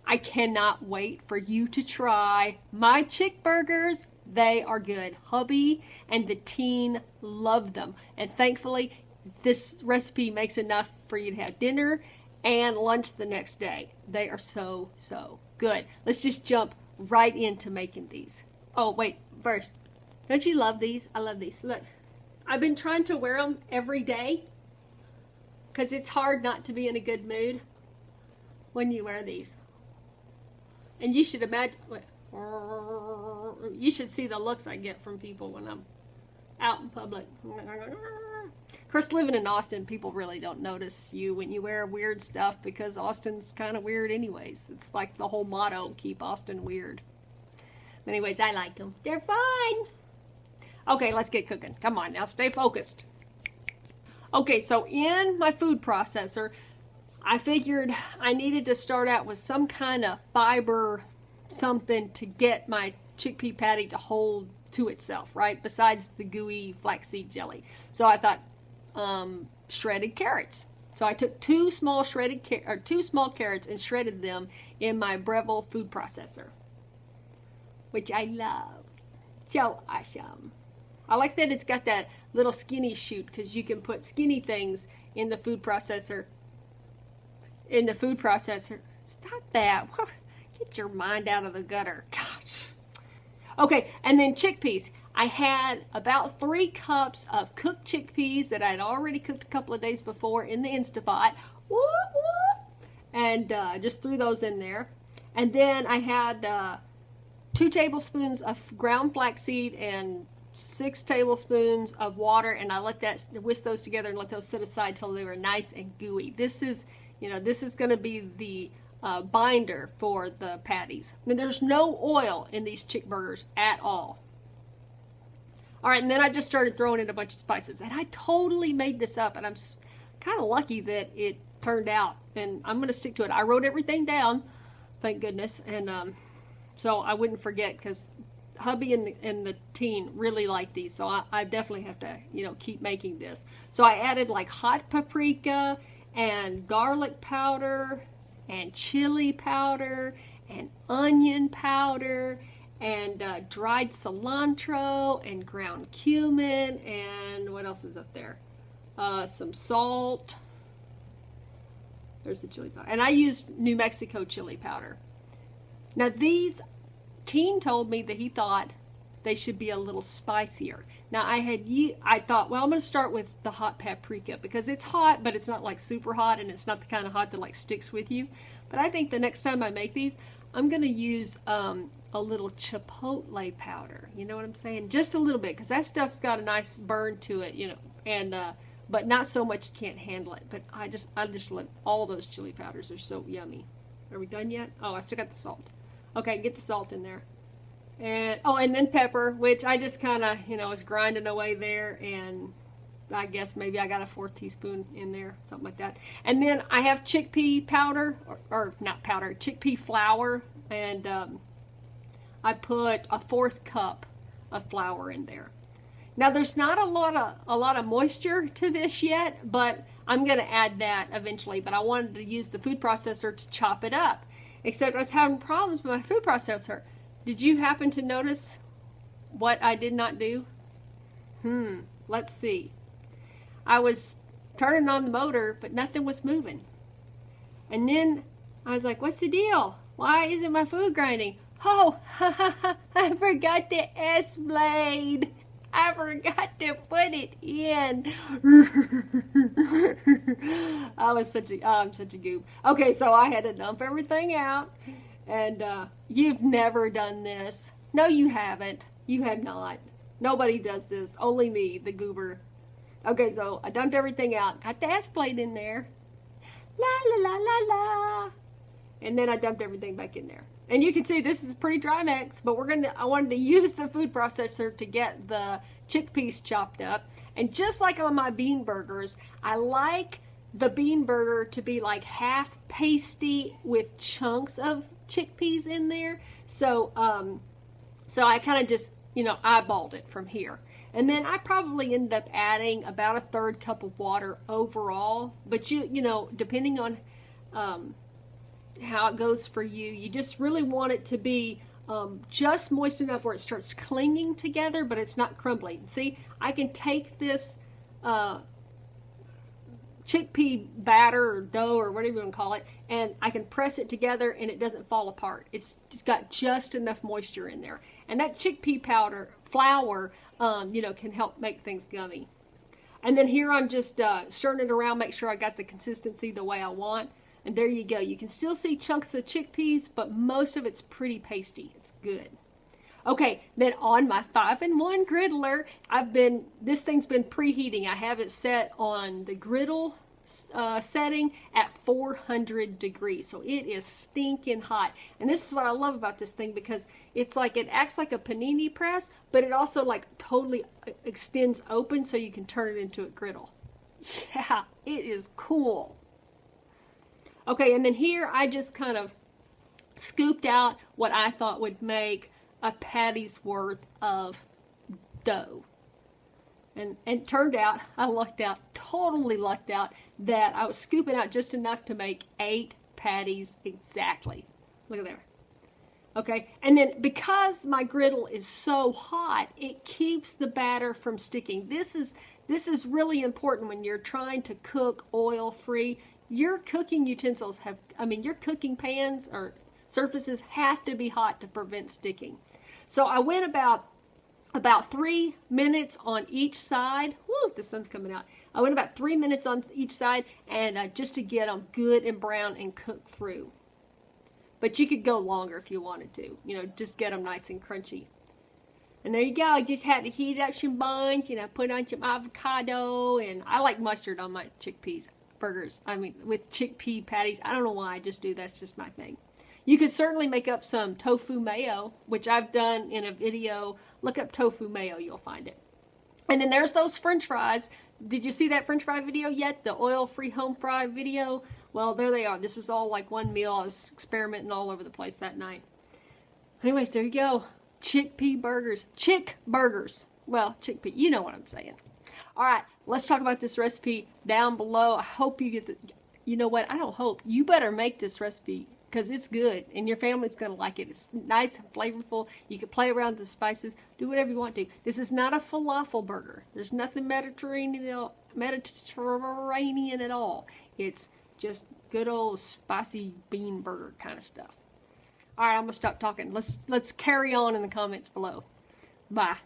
I cannot wait for you to try my Chickburgers. They are good. Hubby and the teen love them. And thankfully, this recipe makes enough for you to have dinner and lunch the next day. They are so, so good. Let's just jump right into making these. Oh, wait, first, don't you love these? I love these. Look, I've been trying to wear them every day because it's hard not to be in a good mood when you wear these. And you should imagine, you should see the looks I get from people when I'm out in public. Of course, living in Austin, people really don't notice you when you wear weird stuff because Austin's kind of weird anyways. It's like the whole motto, keep Austin weird. But anyways, I like them. They're fun. Okay, let's get cooking. Come on now, stay focused. Okay, so in my food processor, I figured I needed to start out with some kind of fiber, something to get my chickpea patty to hold to itself, right? Besides the gooey flaxseed jelly. So I thought shredded carrots. So I took two small carrots and shredded them in my Breville food processor, which I love. So awesome. I like that it's got that little skinny chute because you can put skinny things in the food processor. Stop that. Get your mind out of the gutter. Gosh. Okay, and then chickpeas. I had about 3 cups of cooked chickpeas that I'd already cooked a couple of days before in the Instapot. Whoop, whoop. And just threw those in there. And then I had 2 tablespoons of ground flaxseed and 6 tablespoons of water, and I whisked those together and let those sit aside till they were nice and gooey. This is going to be the binder for the patties. And there's no oil in these Chickburgers at all. All right, and then I just started throwing in a bunch of spices, and I totally made this up, and I'm kind of lucky that it turned out, and I'm going to stick to it. I wrote everything down, thank goodness, and so I wouldn't forget because hubby and the teen really like these, so I definitely have to, keep making this. So I added like hot paprika and garlic powder and chili powder and onion powder and dried cilantro and ground cumin, and what else is up there? Some salt. There's the chili powder. And I used New Mexico chili powder. Now these, teen told me that he thought they should be a little spicier. Now I thought, well, I'm going to start with the hot paprika because it's hot, but it's not like super hot, and it's not the kind of hot that like sticks with you. But I think the next time I make these, I'm going to use a little chipotle powder. You know what I'm saying? Just a little bit, because that stuff's got a nice burn to it, and but not so much you can't handle it. But I just love all those chili powders. They're so yummy. Are we done yet? Oh, I still got the salt. Okay, get the salt in there. And then pepper, which I just kind of, was grinding away there, and I guess maybe I got a 4th teaspoon in there, something like that. And then I have chickpea powder, or not powder, chickpea flour, and I put a 1/4 cup of flour in there. Now there's not a lot of moisture to this yet, but I'm going to add that eventually. But I wanted to use the food processor to chop it up. Except I was having problems with my food processor. Did you happen to notice what I did not do? Let's see. I was turning on the motor, but nothing was moving. And then I was like, what's the deal? Why isn't my food grinding? Oh, I forgot the S-blade. I forgot to put it in. I'm such a goof. Okay, so I had to dump everything out. And you've never done this. No, you haven't. You have not. Nobody does this. Only me, the goober. Okay, so I dumped everything out. Got the S-blade in there. La la la la la. And then I dumped everything back in there. And you can see this is a pretty dry mix, but I wanted to use the food processor to get the chickpeas chopped up. And just like on my bean burgers, I like the bean burger to be like half pasty with chunks of chickpeas in there. So I kind of just, eyeballed it from here. And then I probably ended up adding about a 1/3 cup of water overall. But depending on how it goes for you. You just really want it to be just moist enough where it starts clinging together, but it's not crumbling. See, I can take this chickpea batter or dough or whatever you want to call it, and I can press it together and it doesn't fall apart. It's got just enough moisture in there. And that chickpea flour, you know, can help make things gummy. And then here I'm just stirring it around, make sure I got the consistency the way I want. And there you go. You can still see chunks of chickpeas, but most of it's pretty pasty. It's good. Okay, then on my 5-in-1 griddler, this thing's been preheating. I have it set on the griddle setting at 400 degrees. So it is stinking hot. And this is what I love about this thing, because it's like, it acts like a panini press, but it also like totally extends open so you can turn it into a griddle. Yeah, it is cool. Okay, and then here I just kind of scooped out what I thought would make a patty's worth of dough. And it turned out, I lucked out, totally lucked out, that I was scooping out just enough to make 8 patties exactly. Look at there. Okay, and then because my griddle is so hot, it keeps the batter from sticking. This is really important when you're trying to cook oil-free. Your cooking utensils your cooking pans or surfaces have to be hot to prevent sticking. So I went about 3 minutes on each side. Woo, the sun's coming out. I went about 3 minutes on each side, and just to get them good and brown and cooked through. But you could go longer if you wanted to. You know, just get them nice and crunchy. And there you go. I just had to heat up some buns. You know, put on some avocado, and I like mustard on my chickpeas burgers. With chickpea patties. I don't know why, I just do. That's just my thing. You could certainly make up some tofu mayo, which I've done in a video. Look up tofu mayo, you'll find it. And then there's those French fries. Did you see that French fry video yet? The oil-free home fry video? Well, there they are. This was all like one meal. I was experimenting all over the place that night. Anyways, there you go. Chickpea burgers. Chickburgers. Well, chickpea. You know what I'm saying. All right, let's talk about this recipe down below. I hope you get you know what? I don't hope. You better make this recipe, because it's good, and your family's going to like it. It's nice and flavorful. You can play around with the spices. Do whatever you want to. This is not a falafel burger. There's nothing Mediterranean at all. It's just good old spicy bean burger kind of stuff. All right, I'm going to stop talking. Let's carry on in the comments below. Bye.